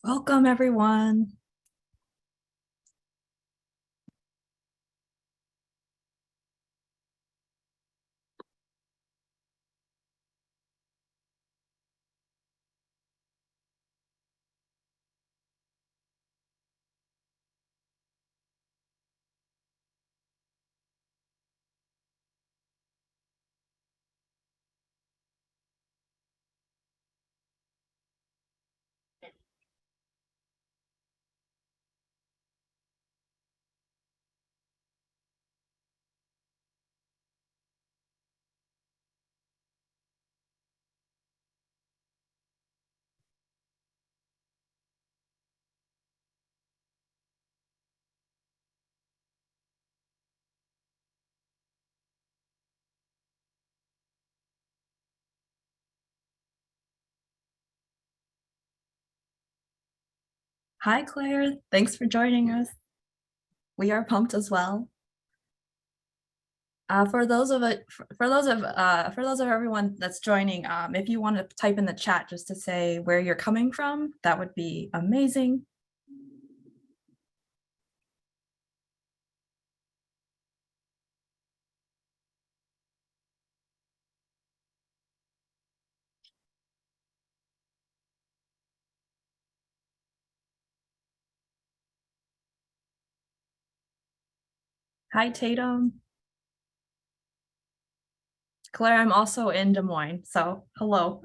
Welcome, everyone. Hi, Claire. Thanks for joining us. We are pumped as well. For those of everyone that's joining, if you want to type in the chat just to say where you're coming from, that would be amazing. Hi, Tatum. Claire, I'm also in Des Moines, so hello.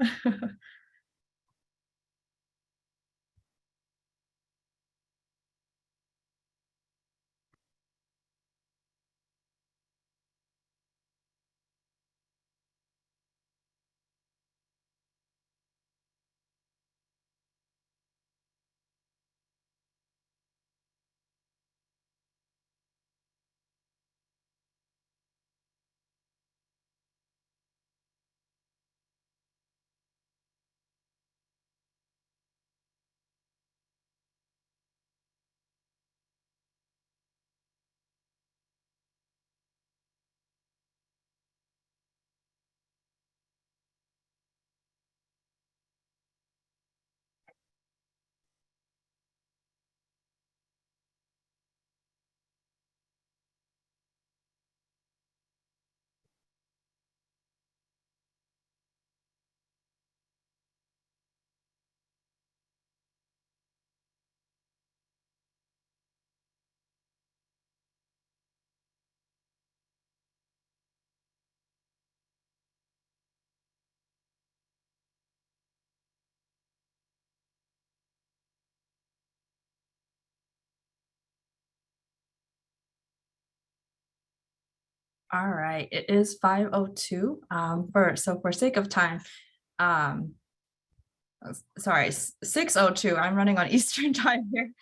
All right, it is 5:02. For sake of time, sorry, 6:02. I'm running on Eastern time here.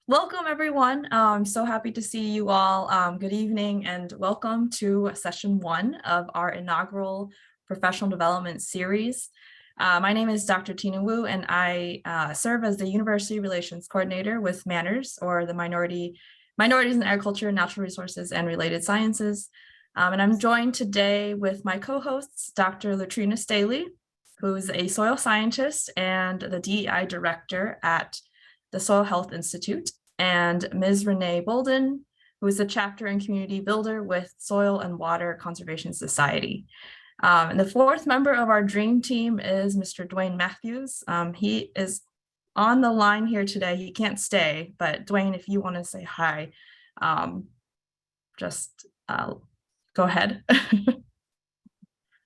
Welcome, everyone. I'm so happy to see you all. Good evening and welcome to session 1 of our inaugural professional development series. My name is Dr. Tina Wu, and I serve as the University Relations Coordinator with Manners, or the Minorities in Agriculture, Natural Resources, and Related Sciences. And I'm joined today with my co-hosts, Dr. Latrina Staley, who's a soil scientist and the DEI Director at the Soil Health Institute, and Ms. Renee Bolden, who is a chapter and community builder with Soil and Water Conservation Society. And the fourth member of our dream team is Mr. Dwayne Matthews. He is on the line here today. He can't stay, but Dwayne, if you want to say hi, just go ahead.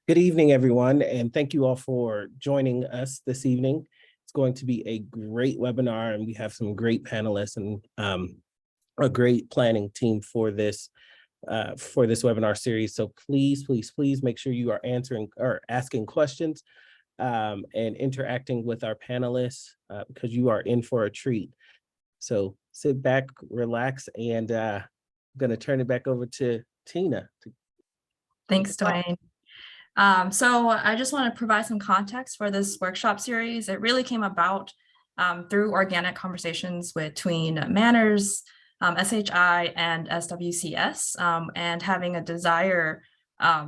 Good evening, everyone, and thank you all for joining us this evening. It's going to be a great webinar, and we have some great panelists and a great planning team for this webinar series. So please, please, please make sure you are answering or asking questions and interacting with our panelists because you are in for a treat. So sit back, relax, and I'm going to turn it back over to Tina. Thanks, Dwayne. So I just want to provide some context for this workshop series. It really came about through organic conversations between Manners, SHI, and SWCS, and having a desire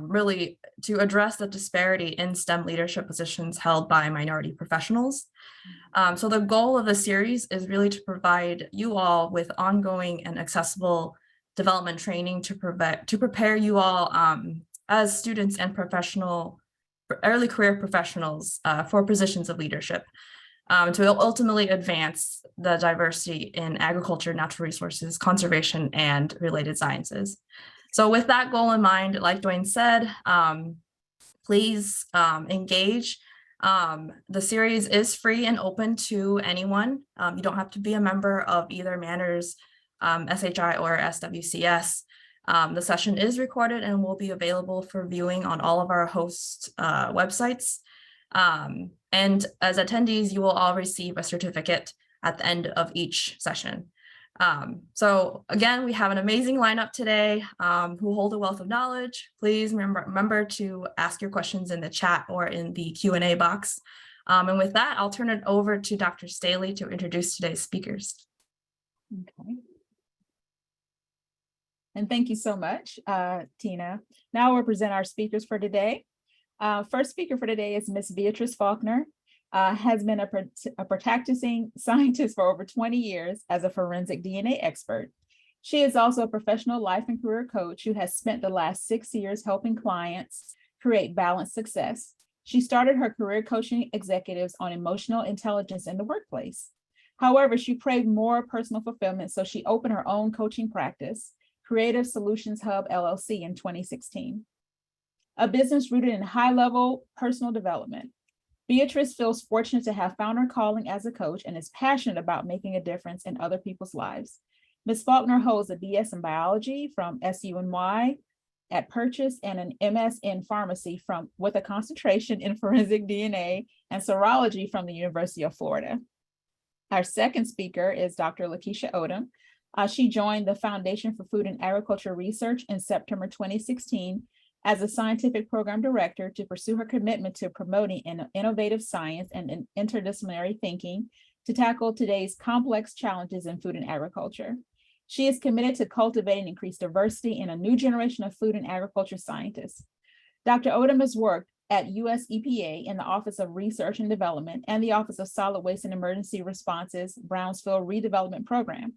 really to address the disparity in STEM leadership positions held by minority professionals. So the goal of the series is really to provide you all with ongoing and accessible development training to prepare you all as students and early career professionals for positions of leadership, to ultimately advance the diversity in agriculture, natural resources, conservation, and related sciences. So with that goal in mind, like Dwayne said, please engage. The series is free and open to anyone. You don't have to be a member of either Manners, SHI, or SWCS. The session is recorded and will be available for viewing on all of our host websites. And as attendees, you will all receive a certificate at the end of each session. So again, we have an amazing lineup today who hold a wealth of knowledge. Please remember to ask your questions in the chat or in the Q&A box. And with that, I'll turn it over to Dr. Staley to introduce today's speakers. Okay. And thank you so much, Tina. Now we'll present our speakers for today. First speaker for today is Ms. Beatrice Faulkner. Has been a practicing scientist for over 20 years as a forensic DNA expert. She is also a professional life and career coach who has spent the last 6 years helping clients create balanced success. She started her career coaching executives on emotional intelligence in the workplace. However, she craved more personal fulfillment, so she opened her own coaching practice, Creative Solutions Hub LLC, in 2016. A business rooted in high-level personal development. Beatrice feels fortunate to have found her calling as a coach and is passionate about making a difference in other people's lives. Ms. Faulkner holds a BS in biology from SUNY at Purchase and an MS in pharmacy with a concentration in forensic DNA and serology from the University of Florida. Our second speaker is Dr. LaKisha Odom. She joined the Foundation for Food and Agriculture Research in September 2016 as a scientific program director to pursue her commitment to promoting innovative science and interdisciplinary thinking to tackle today's complex challenges in food and agriculture. She is committed to cultivating increased diversity in a new generation of food and agriculture scientists. Dr. Odom has worked at US EPA in the Office of Research and Development and the Office of Solid Waste and Emergency Responses Brownsville Redevelopment Program.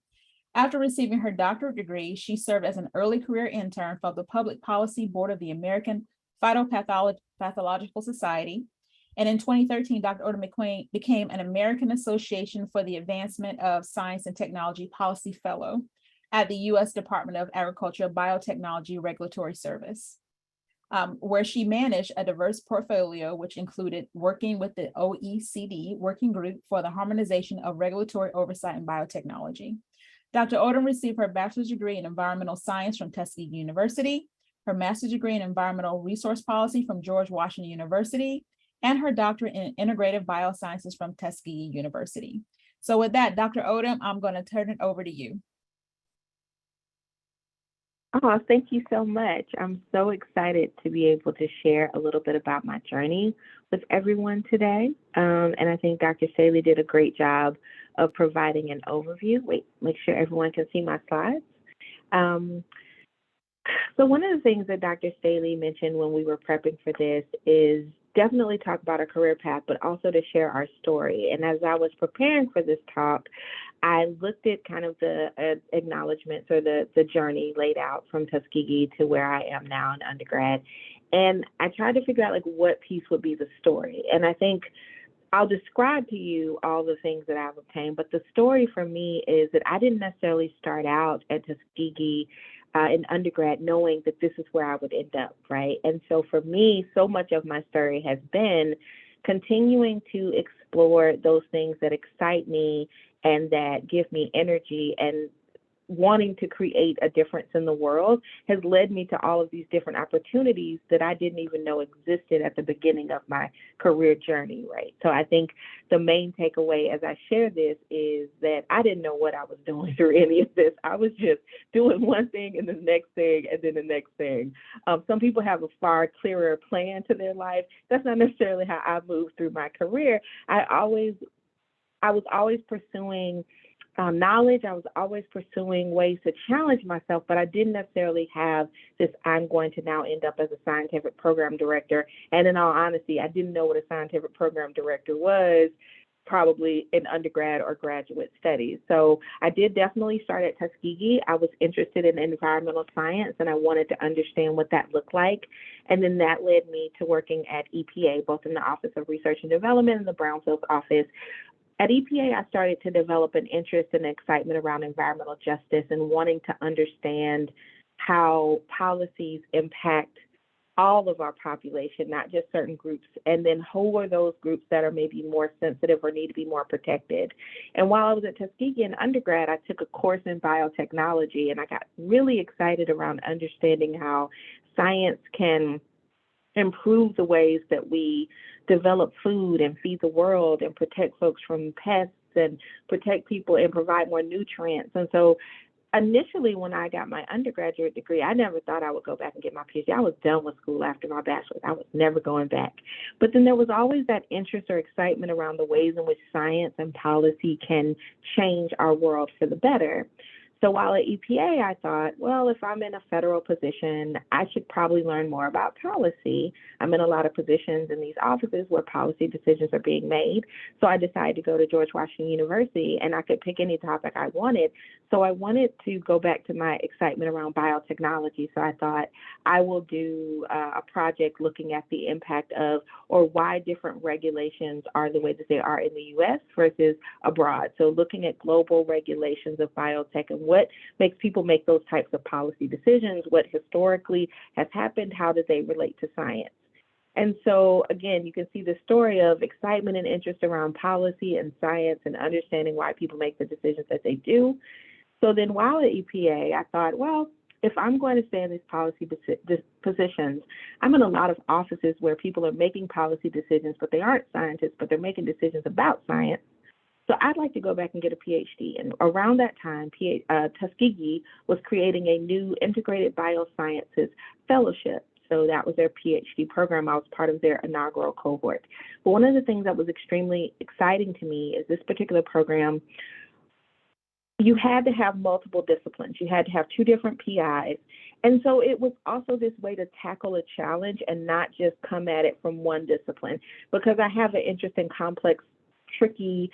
After receiving her doctorate degree, she served as an early career intern for the Public Policy Board of the American Phytopathological Society. And in 2013, Dr. Odom became an American Association for the Advancement of Science and Technology Policy Fellow at the U.S. Department of Agriculture Biotechnology Regulatory Service, where she managed a diverse portfolio, which included working with the OECD Working Group for the Harmonization of Regulatory Oversight in Biotechnology. Dr. Odom received her bachelor's degree in environmental science from Tuskegee University, her master's degree in environmental resource policy from George Washington University, and her doctorate in integrative biosciences from Tuskegee University. So with that, Dr. Odom, I'm going to turn it over to you. Oh, thank you so much. I'm so excited to be able to share a little bit about my journey with everyone today. And I think Dr. Staley did a great job of providing an overview. Wait, make sure everyone can see my slides. So one of the things that Dr. Staley mentioned when we were prepping for this is definitely talk about our career path, but also to share our story. And as I was preparing for this talk, I looked at kind of the acknowledgments or the journey laid out from Tuskegee to where I am now in undergrad. And I tried to figure out like what piece would be the story. And I think I'll describe to you all the things that I've obtained, but the story for me is that I didn't necessarily start out at Tuskegee in undergrad knowing that this is where I would end up, right? And so for me, so much of my story has been continuing to explore those things that excite me and that give me energy, and wanting to create a difference in the world has led me to all of these different opportunities that I didn't even know existed at the beginning of my career journey, right? So I think the main takeaway as I share this is that I didn't know what I was doing through any of this. I was just doing one thing and the next thing and then the next thing. Some people have a far clearer plan to their life. That's not necessarily how I moved through my career. I was always pursuing knowledge. I was always pursuing ways to challenge myself, but I didn't necessarily have this, I'm going to now end up as a scientific program director. And in all honesty, I didn't know what a scientific program director was, probably in undergrad or graduate studies. So I did definitely start at Tuskegee. I was interested in environmental science and I wanted to understand what that looked like. And then that led me to working at EPA, both in the Office of Research and Development and the Brownfield Office. At EPA, I started to develop an interest and excitement around environmental justice and wanting to understand how policies impact all of our population, not just certain groups, and then who are those groups that are maybe more sensitive or need to be more protected. And while I was at Tuskegee in undergrad, I took a course in biotechnology, and I got really excited around understanding how science can improve the ways that we develop food and feed the world and protect folks from pests and protect people and provide more nutrients. And so initially, when I got my undergraduate degree, I never thought I would go back and get my PhD. I was done with school after my bachelor's. I was never going back. But then there was always that interest or excitement around the ways in which science and policy can change our world for the better. So while at EPA, I thought, well, if I'm in a federal position, I should probably learn more about policy. I'm in a lot of positions in these offices where policy decisions are being made. So I decided to go to George Washington University, and I could pick any topic I wanted. So I wanted to go back to my excitement around biotechnology. So I thought I will do a project looking at the impact of, or why different regulations are the way that they are in the U.S. versus abroad. So looking at global regulations of biotech and what makes people make those types of policy decisions, what historically has happened, how do they relate to science? And so, again, you can see the story of excitement and interest around policy and science and understanding why people make the decisions that they do. So then while at EPA, I thought, well, if I'm going to stay in these policy positions, I'm in a lot of offices where people are making policy decisions, but they aren't scientists, but they're making decisions about science. So I'd like to go back and get a PhD. And around that time, Tuskegee was creating a new integrated biosciences fellowship. So that was their PhD program. I was part of their inaugural cohort. But one of the things that was extremely exciting to me is this particular program, you had to have multiple disciplines. You had to have 2 different PIs. And so it was also this way to tackle a challenge and not just come at it from one discipline, because I have an interest in complex, tricky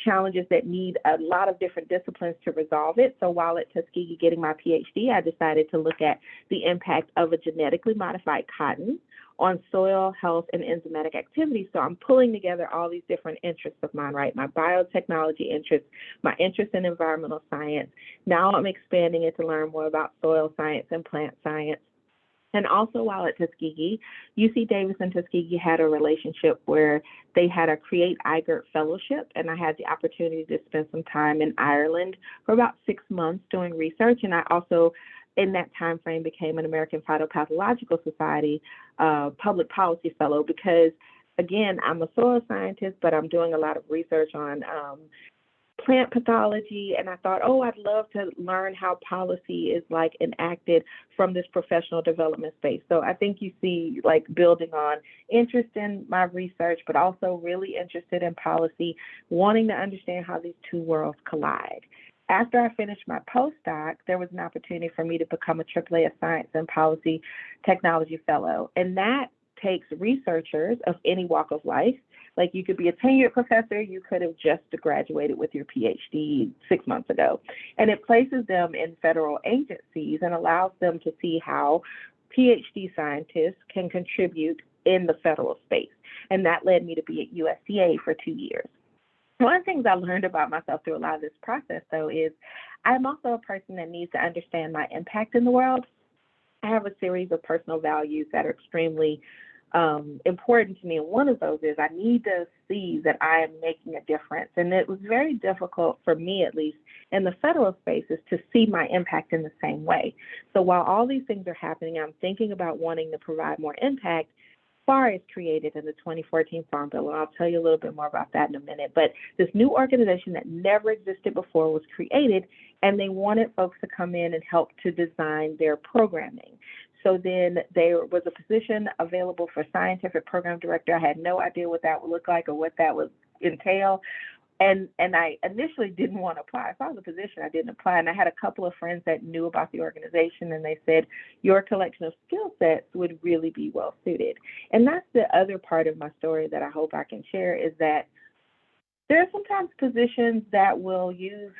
challenges that need a lot of different disciplines to resolve it. So while at Tuskegee getting my PhD, I decided to look at the impact of a genetically modified cotton on soil health and enzymatic activity. So I'm pulling together all these different interests of mine, right? My biotechnology interests, my interest in environmental science. Now I'm expanding it to learn more about soil science and plant science. And also while at Tuskegee, UC Davis and Tuskegee had a relationship where they had a Create IGERT fellowship, and I had the opportunity to spend some time in Ireland for about 6 months doing research. And I also, in that time frame, became an American Phytopathological Society public policy fellow because, again, I'm a soil scientist, but I'm doing a lot of research on plant pathology, and I thought, oh, I'd love to learn how policy is like enacted from this professional development space. So I think you see like building on interest in my research, but also really interested in policy, wanting to understand how these 2 worlds collide. After I finished my postdoc, there was an opportunity for me to become a AAA Science and Policy Technology Fellow, and that takes researchers of any walk of life. Like you could be a tenured professor, you could have just graduated with your PhD 6 months ago. And it places them in federal agencies and allows them to see how PhD scientists can contribute in the federal space. And that led me to be at USDA for 2 years. One of the things I learned about myself through a lot of this process, though, is I'm also a person that needs to understand my impact in the world. I have a series of personal values that are extremely important to me. And one of those is I need to see that I am making a difference. And it was very difficult for me, at least in the federal spaces, to see my impact in the same way. So while all these things are happening, I'm thinking about wanting to provide more impact. FAR is created in the 2014 Farm Bill, and I'll tell you a little bit more about that in a minute. But this new organization that never existed before was created, and they wanted folks to come in and help to design their programming. So then there was a position available for scientific program director. I had no idea what that would look like or what that would entail. And I initially didn't want to apply. I saw the position, I didn't apply. And I had a couple of friends that knew about the organization, and they said, your collection of skill sets would really be well suited. And that's the other part of my story that I hope I can share, is that there are sometimes positions that will use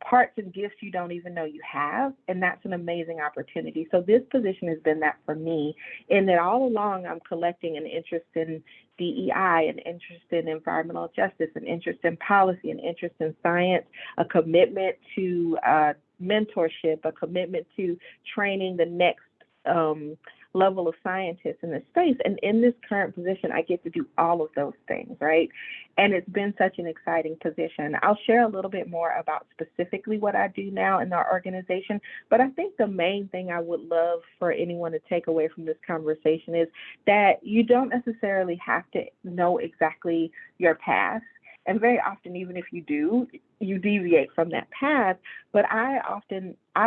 parts and gifts you don't even know you have, and that's an amazing opportunity. So this position has been that for me, in that all along I'm collecting an interest in DEI, an interest in environmental justice, an interest in policy, an interest in science, a commitment to mentorship, a commitment to training the next level of scientists in this space. And in this current position, I get to do all of those things, right? And it's been such an exciting position. I'll share a little bit more about specifically what I do now in our organization, but I think the main thing I would love for anyone to take away from this conversation is that you don't necessarily have to know exactly your path. And very often, even if you do, you deviate from that path. But I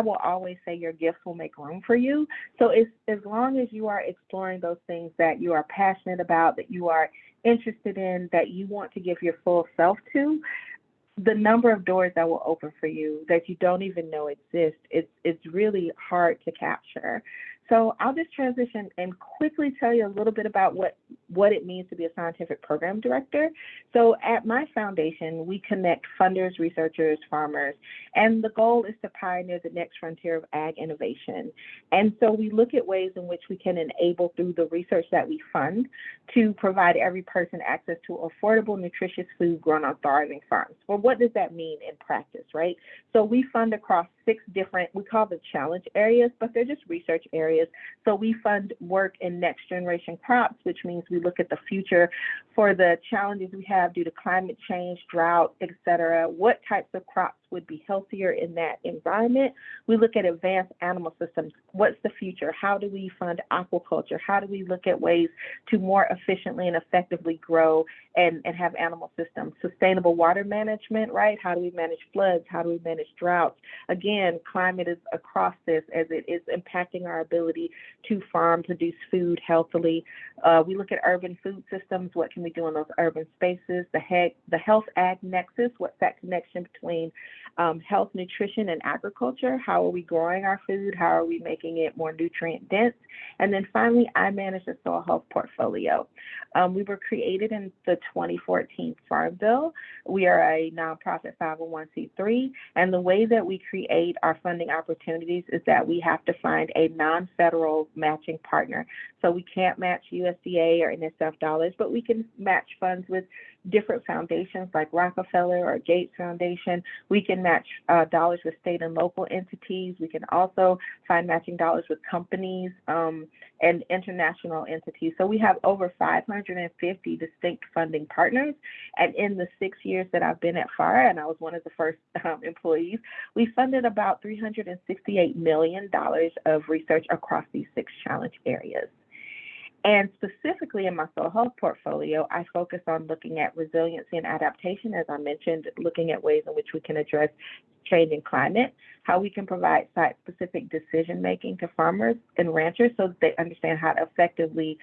will always say your gifts will make room for you. So it's, as long as you are exploring those things that you are passionate about, that you are interested in, that you want to give your full self to, the number of doors that will open for you that you don't even know exist, it's really hard to capture. So I'll just transition and quickly tell you a little bit about what it means to be a scientific program director. So at my foundation, we connect funders, researchers, farmers, and the goal is to pioneer the next frontier of ag innovation. And so we look at ways in which we can enable, through the research that we fund, to provide every person access to affordable, nutritious food grown on thriving farms. Well, what does that mean in practice, right? So we fund across 6 different, we call them challenge areas, but they're just research areas. So we fund work in next generation crops, which means we look at the future for the challenges we have due to climate change, drought, et cetera. What types of crops would be healthier in that environment? We look at advanced animal systems. What's the future? How do we fund aquaculture? How do we look at ways to more efficiently and effectively grow and have animal systems? Sustainable water management, right? How do we manage floods? How do we manage droughts? Again, climate is across this, as it is impacting our ability to farm, produce food healthily. We look at urban food systems. What can we do in those urban spaces? The health ag nexus, what's that connection between health, nutrition, and agriculture? How are we growing our food? How are we making it more nutrient dense? And then finally, I manage the soil health portfolio. We were created in the 2014 Farm Bill. We are a nonprofit 501c3, and the way that we create our funding opportunities is that we have to find a non-federal matching partner. So we can't match USDA or NSF dollars, but we can match funds with different foundations like Rockefeller or Gates Foundation. We can match dollars with state and local entities. We can also find matching dollars with companies and international entities. So we have over 550 distinct funding partners. And in the 6 years that I've been at FAR, and I was one of the first employees, we funded about $368 million of research across these 6 challenge areas. And specifically in my soil health portfolio, I focus on looking at resiliency and adaptation, as I mentioned, looking at ways in which we can address changing climate, how we can provide site-specific decision-making to farmers and ranchers so that they understand how to effectively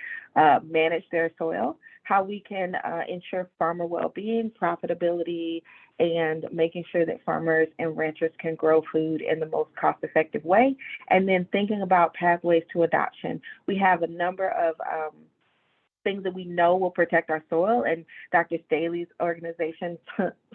manage their soil, how we can ensure farmer well-being, profitability, and making sure that farmers and ranchers can grow food in the most cost-effective way, and then thinking about pathways to adoption. We have a number of things that we know will protect our soil, and Dr. Staley's organization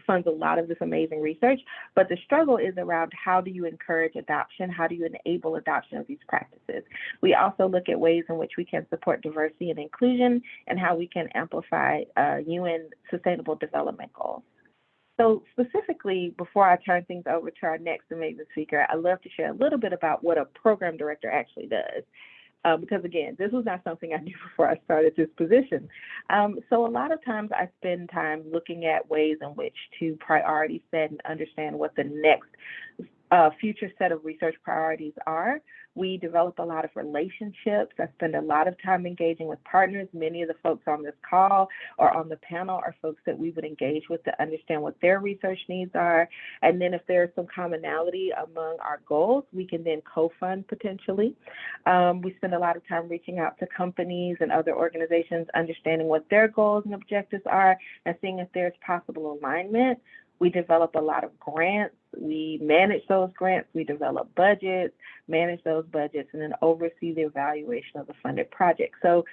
funds a lot of this amazing research, but the struggle is around how do you encourage adoption, how do you enable adoption of these practices. We also look at ways in which we can support diversity and inclusion, and how we can amplify UN Sustainable Development Goals. So specifically, before I turn things over to our next amazing speaker, I'd love to share a little bit about what a program director actually does. Because again, this was not something I knew before I started this position. So a lot of times I spend time looking at ways in which to priority set and understand what the next future set of research priorities are. We develop a lot of relationships. I spend a lot of time engaging with partners. Many of the folks on this call or on the panel are folks that we would engage with to understand what their research needs are. And then if there's some commonality among our goals, we can then co-fund potentially. We spend a lot of time reaching out to companies and other organizations, understanding what their goals and objectives are and seeing if there's possible alignment. We develop a lot of grants. We manage those grants. We develop budgets, manage those budgets, and then oversee the evaluation of the funded project. So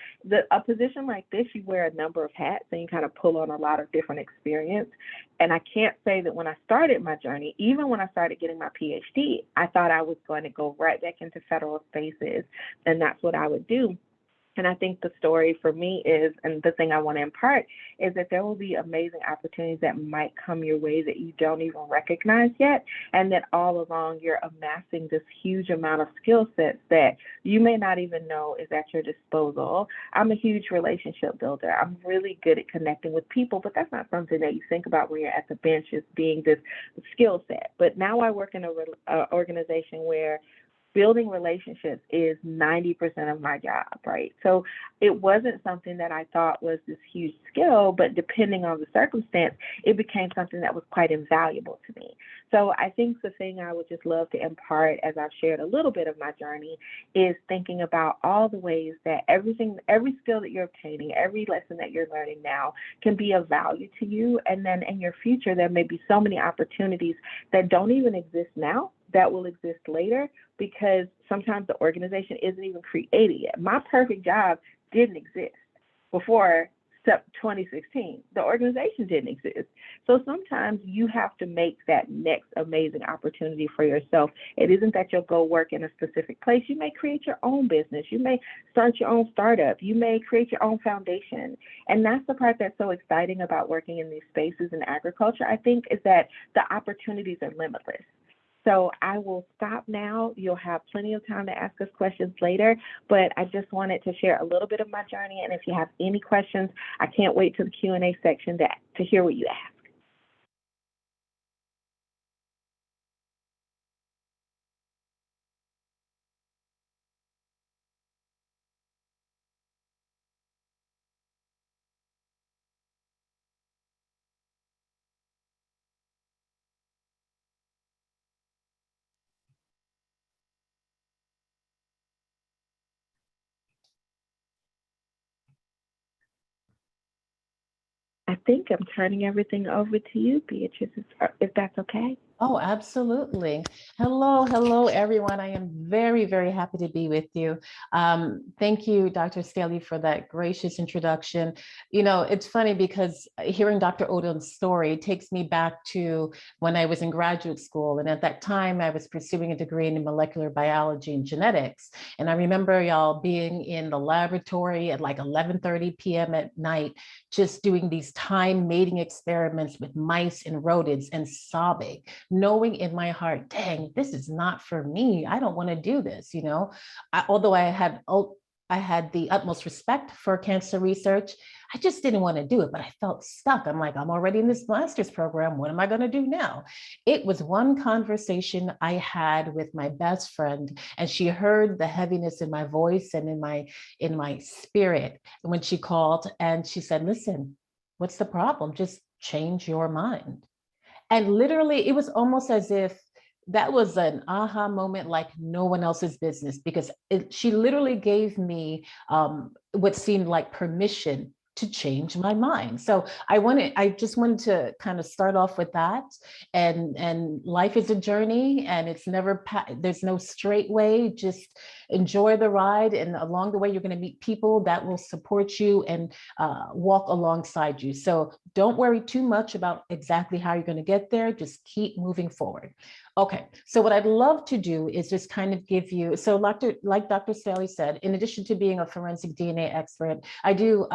a position like this, you wear a number of hats and you kind of pull on a lot of different experience. And I can't say that when I started my journey, even when I started getting my PhD, I thought I was going to go right back into federal spaces and that's what I would do. And I think the story for me is, and the thing I want to impart, is that there will be amazing opportunities that might come your way that you don't even recognize yet, and that all along you're amassing this huge amount of skill sets that you may not even know is at your disposal. I'm a huge relationship builder. I'm really good at connecting with people, but that's not something that you think about when you're at the bench as being this skill set. But now I work in an organization where building relationships is 90% of my job, right? So it wasn't something that I thought was this huge skill, but depending on the circumstance, it became something that was quite invaluable to me. So I think the thing I would just love to impart, as I've shared a little bit of my journey, is thinking about all the ways that every skill that you're obtaining, every lesson that you're learning now can be of value to you. And then in your future, there may be so many opportunities that don't even exist now that will exist later, because sometimes the organization isn't even created yet. My perfect job didn't exist before 2016. The organization didn't exist. So sometimes you have to make that next amazing opportunity for yourself. It isn't that you'll go work in a specific place. You may create your own business. You may start your own startup. You may create your own foundation. And that's the part that's so exciting about working in these spaces in agriculture, I think, is that the opportunities are limitless. So I will stop now. You'll have plenty of time to ask us questions later, but I just wanted to share a little bit of my journey. And if you have any questions, I can't wait to the Q&A section to hear what you ask. I think I'm turning everything over to you, Beatrice, if that's okay. Oh, absolutely. Hello, everyone. I am very, very happy to be with you. Thank you, Dr. Staley, for that gracious introduction. You know, it's funny because hearing Dr. Odom's story takes me back to when I was in graduate school. And at that time, I was pursuing a degree in molecular biology and genetics. And I remember y'all being in the laboratory at like 11:30 p.m. at night, just doing these time mating experiments with mice and rodents and sobbing, knowing in my heart, dang, this is not for me. I don't want to do this, you know. Although I had the utmost respect for cancer research, I just didn't want to do it, but I felt stuck. I'm like, I'm already in this master's program. What am I going to do now? It was one conversation I had with my best friend, and she heard the heaviness in my voice and in my spirit when she called, and she said, listen, what's the problem? Just change your mind. And literally, it was almost as if that was an aha moment like no one else's business, because she literally gave me what seemed like permission to change my mind. So I just wanted to kind of start off with that. And life is a journey, and it's never, there's no straight way. Just enjoy the ride. And along the way, you're going to meet people that will support you and walk alongside you. So don't worry too much about exactly how you're going to get there. Just keep moving forward. Okay, so what I'd love to do is just kind of give you, so like Dr. Staley said, in addition to being a forensic DNA expert, I do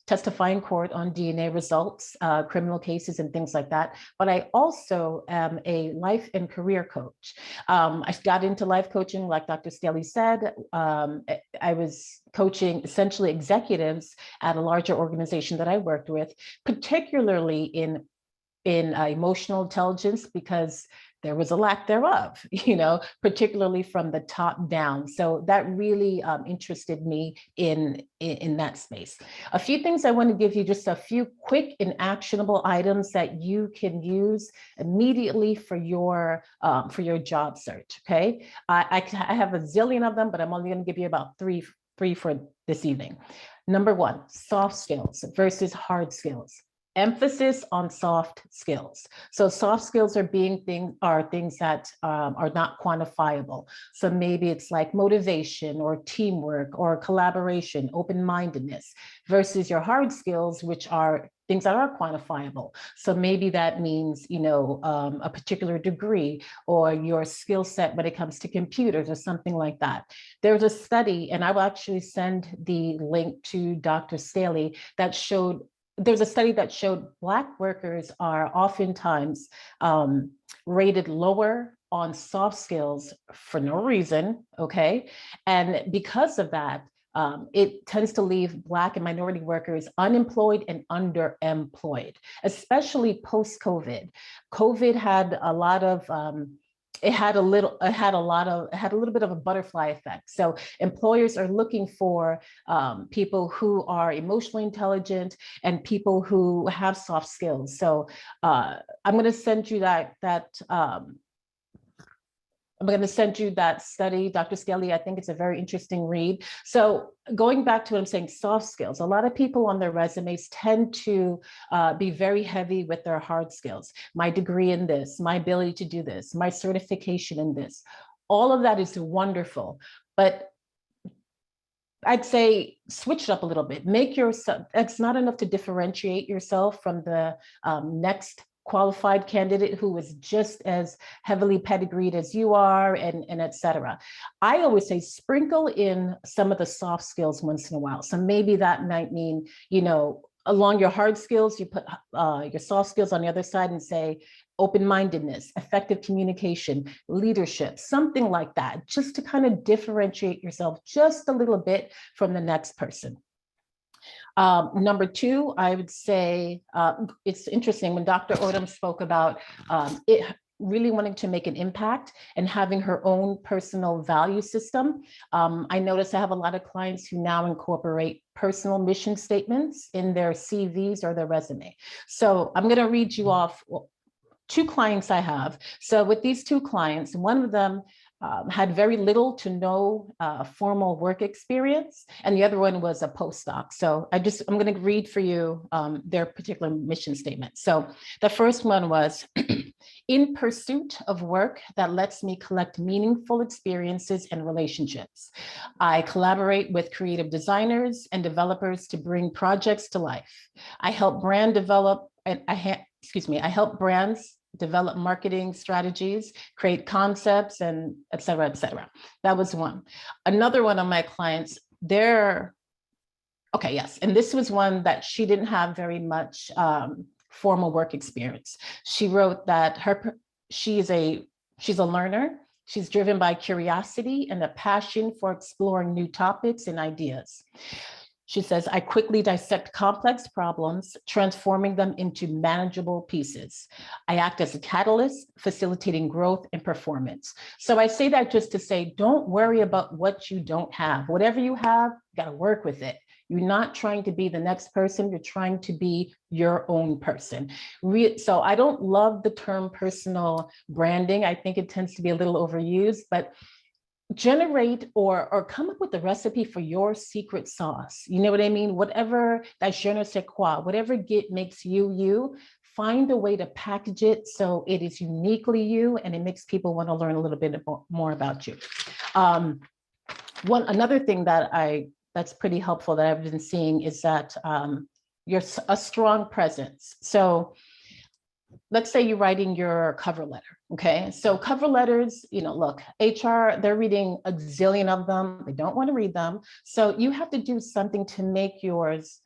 testify in court on DNA results, criminal cases and things like that. But I also am a life and career coach. I got into life coaching, like Dr. Staley said. I was coaching essentially executives at a larger organization that I worked with, particularly in emotional intelligence, because there was a lack thereof, particularly from the top down. So that really interested me in that space. A few things I want to give you, just a few quick and actionable items that you can use immediately for your job search. Okay, I have a zillion of them, but I'm only going to give you about three for this evening. Number one, soft skills versus hard skills. Emphasis on soft skills. So soft skills are things that are not quantifiable. So maybe it's like motivation or teamwork or collaboration, open-mindedness, versus your hard skills, which are things that are quantifiable. So maybe that means, a particular degree or your skill set when it comes to computers or something like that. There's a study, and I will actually send the link to Dr. Staley, there's a study that showed Black workers are oftentimes rated lower on soft skills for no reason, okay? And because of that, it tends to leave Black and minority workers unemployed and underemployed, especially post-COVID. COVID had a lot of, it had a little bit of a butterfly effect. So employers are looking for people who are emotionally intelligent and people who have soft skills. So I'm going to send you that study, Dr. Skelly. I think it's a very interesting read. So going back to what I'm saying, soft skills, a lot of people on their resumes tend to be very heavy with their hard skills. My degree in this, my ability to do this, my certification in this, all of that is wonderful, but I'd say switch it up a little bit. Make yourself, it's not enough to differentiate yourself from the next qualified candidate who is just as heavily pedigreed as you are, and et cetera. I always say sprinkle in some of the soft skills once in a while. So maybe that might mean, along your hard skills, you put your soft skills on the other side and say open-mindedness, effective communication, leadership, something like that, just to kind of differentiate yourself just a little bit from the next person. Number two, I would say it's interesting when Dr. Odom spoke about it really wanting to make an impact and having her own personal value system. I notice I have a lot of clients who now incorporate personal mission statements in their CVs or their resume. So I'm going to read you off two clients I have. So with these two clients, one of them had very little to no formal work experience, and the other one was a postdoc. So I'm going to read for you their particular mission statement. So the first one was, in pursuit of work that lets me collect meaningful experiences and relationships, I collaborate with creative designers and developers to bring projects to life. I help brands develop marketing strategies, create concepts, and et cetera, et cetera. That was one. Another one of my clients, and this was one that she didn't have very much formal work experience. She wrote that she's a learner. She's driven by curiosity and a passion for exploring new topics and ideas. She says, I quickly dissect complex problems, transforming them into manageable pieces. I act as a catalyst, facilitating growth and performance. So I say that just to say, don't worry about what you don't have. Whatever you have, you got to work with it. You're not trying to be the next person. You're trying to be your own person. So I don't love the term personal branding. I think it tends to be a little overused, but generate or come up with the recipe for your secret sauce. You know what I mean? Whatever that je ne sais quoi, whatever makes you, you, find a way to package it so it is uniquely you and it makes people want to learn a little bit more about you. Another thing that's pretty helpful that I've been seeing is that you're a strong presence. So let's say you're writing your cover letter, okay? So cover letters, look, HR, they're reading a zillion of them. They don't want to read them. So you have to do something to make yours,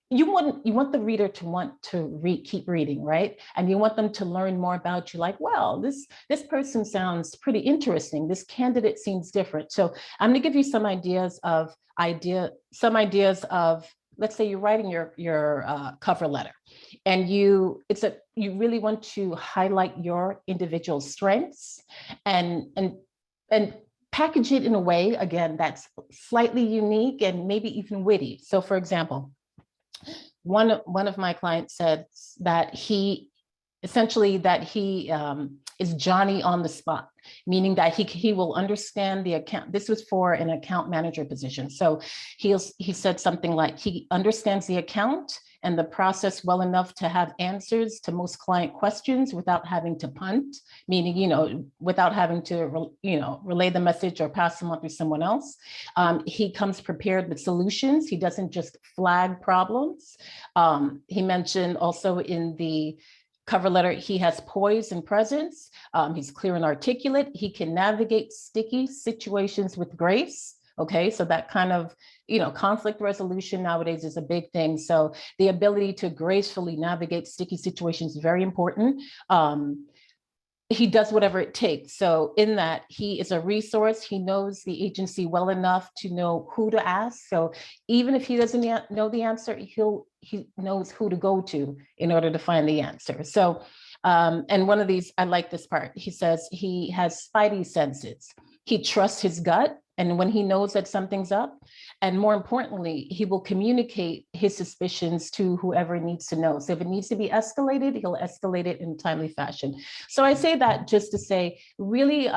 you want the reader to want to keep reading, right? And you want them to learn more about you, like, well, this person sounds pretty interesting. This candidate seems different. So I'm gonna give you some ideas of, let's say you're writing your cover letter. And you really want to highlight your individual strengths and package it in a way, again, that's slightly unique and maybe even witty. So for example, one of my clients said that he is Johnny on the spot, meaning that he will understand the account. This was for an account manager position. So he said something like, he understands the account and the process well enough to have answers to most client questions without having to punt, meaning, without having to, relay the message or pass them on to someone else. He comes prepared with solutions. He doesn't just flag problems. He mentioned also in the cover letter, he has poise and presence. He's clear and articulate. He can navigate sticky situations with grace. Okay, so that kind of, conflict resolution nowadays is a big thing. So the ability to gracefully navigate sticky situations is very important. He does whatever it takes. So in that, he is a resource. He knows the agency well enough to know who to ask. So even if he doesn't know the answer, he knows who to go to in order to find the answer. So, and one of these, I like this part. He says he has spidey senses. He trusts his gut. And when he knows that something's up, and more importantly, he will communicate his suspicions to whoever needs to know. So if it needs to be escalated, he'll escalate it in a timely fashion. So I say that just to say, really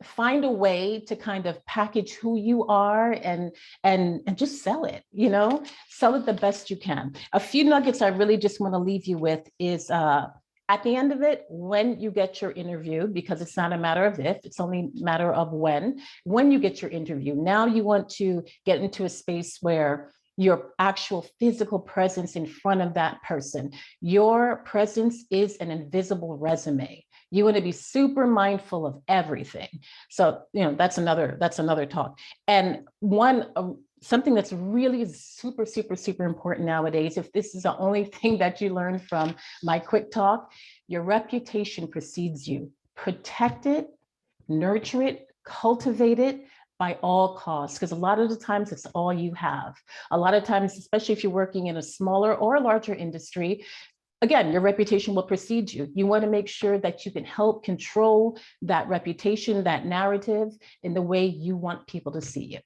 find a way to kind of package who you are and just sell it, sell it the best you can. A few nuggets I really just want to leave you with is, at the end of it, when you get your interview, because it's not a matter of if, it's only a matter of when you get your interview, now you want to get into a space where your actual physical presence in front of that person. Your presence is an invisible resume. You want to be super mindful of everything. So, that's another talk. And something that's really super, super, super important nowadays, if this is the only thing that you learn from my quick talk, your reputation precedes you. Protect it, nurture it, cultivate it by all costs, because a lot of the times it's all you have. A lot of times, especially if you're working in a smaller or a larger industry, again, your reputation will precede you. You want to make sure that you can help control that reputation, that narrative in the way you want people to see you.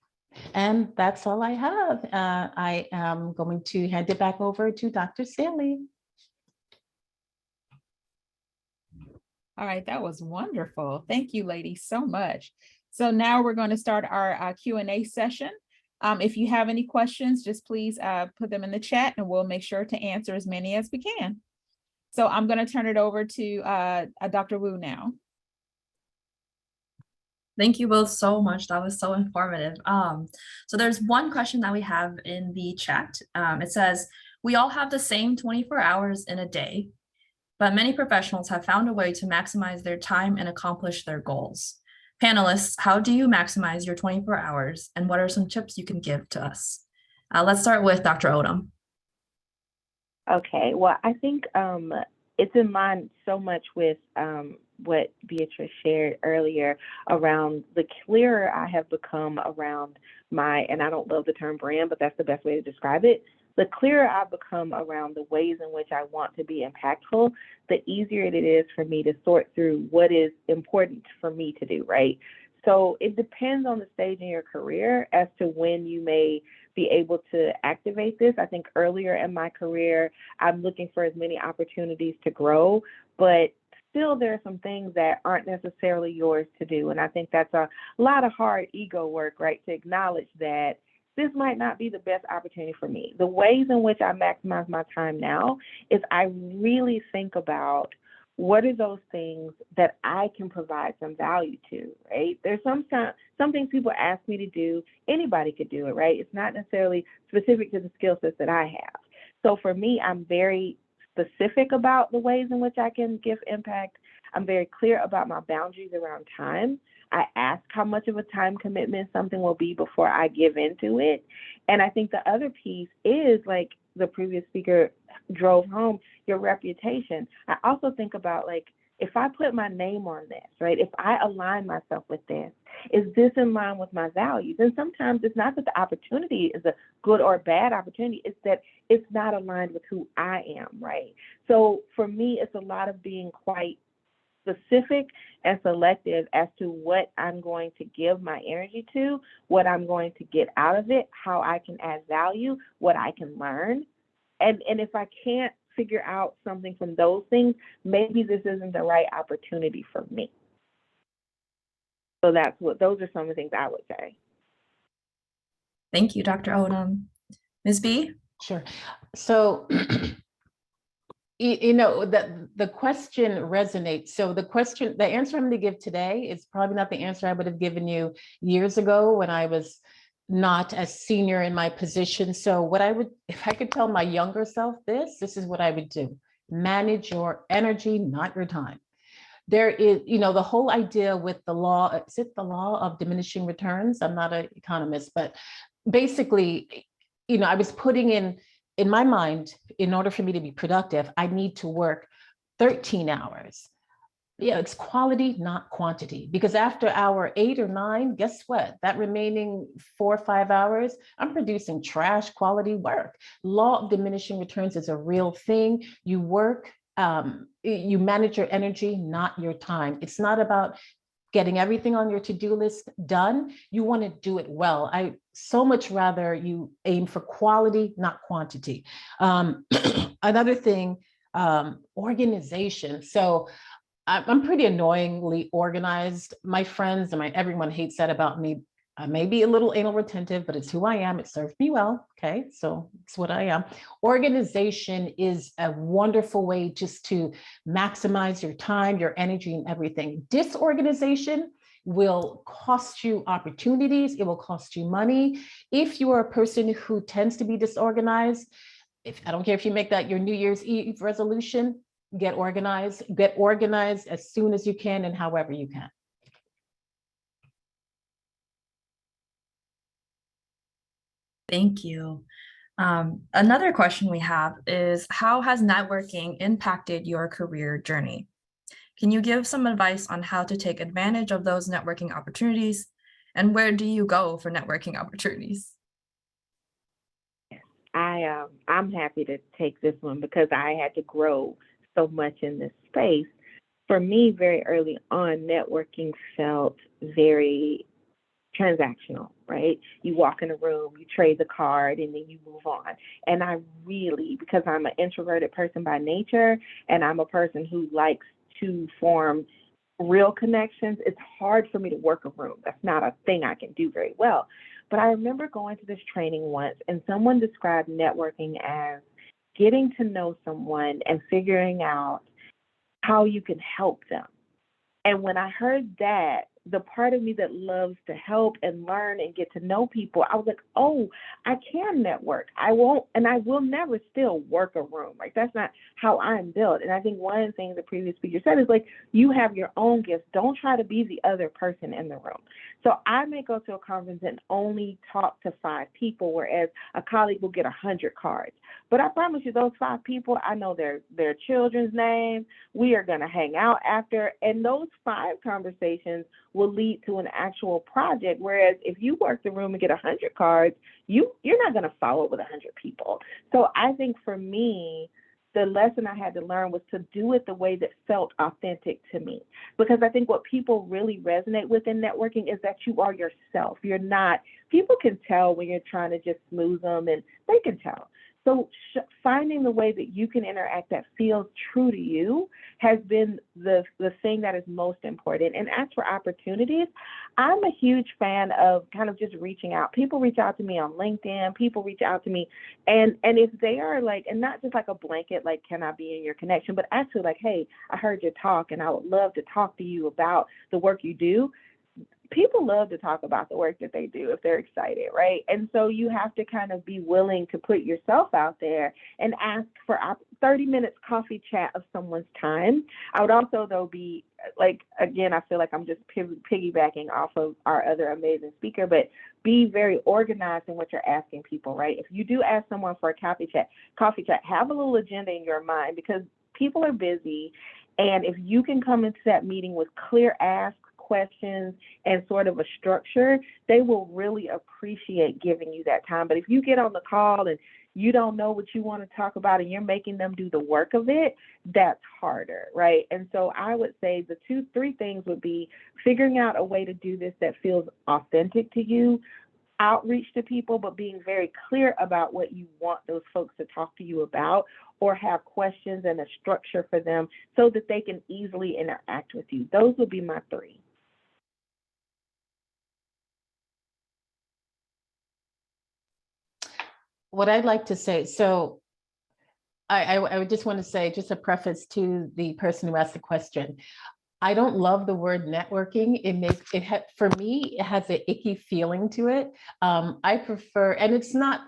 And that's all I have. I am going to hand it back over to Dr. Stanley. All right, that was wonderful. Thank you, ladies, so much. So now we're going to start our Q&A session. If you have any questions, just please put them in the chat and we'll make sure to answer as many as we can. So I'm going to turn it over to Dr. Wu now. Thank you both so much. That was so informative. So there's one question that we have in the chat. It says, we all have the same 24 hours in a day, but many professionals have found a way to maximize their time and accomplish their goals. Panelists, how do you maximize your 24 hours and what are some tips you can give to us? Let's start with Dr. Odom. Okay, well, I think it's in line so much with what Beatrice shared earlier around the clearer I have become around and I don't love the term brand, but that's the best way to describe it. The clearer I've become around the ways in which I want to be impactful, the easier it is for me to sort through what is important for me to do, right? So it depends on the stage in your career as to when you may be able to activate this. I think earlier in my career, I'm looking for as many opportunities to grow, but still there are some things that aren't necessarily yours to do. And I think that's a lot of hard ego work, right? To acknowledge that this might not be the best opportunity for me. The ways in which I maximize my time now is I really think about what are those things that I can provide some value to, right? There's some things people ask me to do. Anybody could do it, right? It's not necessarily specific to the skill sets that I have. So for me, I'm very specific about the ways in which I can give impact. I'm very clear about my boundaries around time. I ask how much of a time commitment something will be before I give into it. And I think the other piece is, like the previous speaker drove home, your reputation. I also think about, like, if I put my name on this, right? If I align myself with this, is this in line with my values? And sometimes it's not that the opportunity is a good or bad opportunity, it's that it's not aligned with who I am, right? So for me, it's a lot of being quite specific and selective as to what I'm going to give my energy to, what I'm going to get out of it, how I can add value, what I can learn. And if I can't figure out something from those things, maybe this isn't the right opportunity for me. So those are some of the things I would say. Thank you, Dr. Odom. Ms. B? Sure. So, you know, the question resonates. So the answer I'm going to give today is probably not the answer I would have given you years ago when I was not as senior in my position. So what I would, if I could tell my younger self this is what I would do. Manage your energy, not your time. There is, you know, the whole idea with the law, is it the law of diminishing returns? I'm not an economist, but basically, you know, I was putting in my mind, in order for me to be productive, I need to work 13 hours. Yeah, it's quality, not quantity. Because after hour 8 or 9, guess what? That remaining 4 or 5 hours, I'm producing trash quality work. Law of diminishing returns is a real thing. You work, you manage your energy, not your time. It's not about getting everything on your to-do list done. You want to do it well. I so much rather you aim for quality, not quantity. Another thing, organization. So I'm pretty annoyingly organized. My friends and everyone hates that about me. I may be a little anal retentive, but it's who I am. It served me well. Okay, so it's what I am. Organization is a wonderful way just to maximize your time, your energy, and everything. Disorganization will cost you opportunities. It will cost you money. If you are a person who tends to be disorganized, I don't care if you make that your New Year's Eve resolution, get organized as soon as you can and however you can. Thank you. Another question we have is, how has networking impacted your career journey? Can you give some advice on how to take advantage of those networking opportunities? And where do you go for networking opportunities? I'm happy to take this one because I had to grow so much in this space. For me, very early on, networking felt very transactional, right? You walk in a room, you trade the card, and then you move on. And I really, because I'm an introverted person by nature, and I'm a person who likes to form real connections, it's hard for me to work a room. That's not a thing I can do very well. But I remember going to this training once, and someone described networking as getting to know someone and figuring out how you can help them. And when I heard that, the part of me that loves to help and learn and get to know people, I was like, oh, I can network. I won't, and I will never still work a room. Like, that's not how I'm built. And I think one of the things the previous speaker said is, like, you have your own gifts. Don't try to be the other person in the room. So I may go to a conference and only talk to 5 people, whereas a colleague will get 100 cards. But I promise you, those 5 people, I know their children's names. We are going to hang out after. And those 5 conversations will lead to an actual project. Whereas if you work the room and get 100 cards, you're not going to follow with 100 people. So I think for me, the lesson I had to learn was to do it the way that felt authentic to me. Because I think what people really resonate with in networking is that you are yourself. You're not, people can tell when you're trying to just smooth them, and they can tell. So finding the way that you can interact that feels true to you has been the thing that is most important. And as for opportunities, I'm a huge fan of kind of just reaching out. People reach out to me on LinkedIn. People reach out to me. And if they are like, and not just like a blanket, like, can I be in your connection, but actually like, hey, I heard your talk and I would love to talk to you about the work you do. People love to talk about the work that they do if they're excited, right? And so you have to kind of be willing to put yourself out there and ask for 30 minutes coffee chat of someone's time. I would also, though, be like, again, I feel like I'm just piggybacking off of our other amazing speaker, but be very organized in what you're asking people, right? If you do ask someone for a coffee chat, have a little agenda in your mind, because people are busy. And if you can come into that meeting with clear asks, questions, and sort of a structure, they will really appreciate giving you that time. But if you get on the call and you don't know what you want to talk about and you're making them do the work of it, that's harder, right? And so I would say the 2-3 things would be figuring out a way to do this that feels authentic to you, outreach to people, but being very clear about what you want those folks to talk to you about, or have questions and a structure for them so that they can easily interact with you. Those would be my 3. What I'd like to say, so I would just want to say, just a preface to the person who asked the question. I don't love the word networking. For me, it has an icky feeling to it. I prefer, and it's not,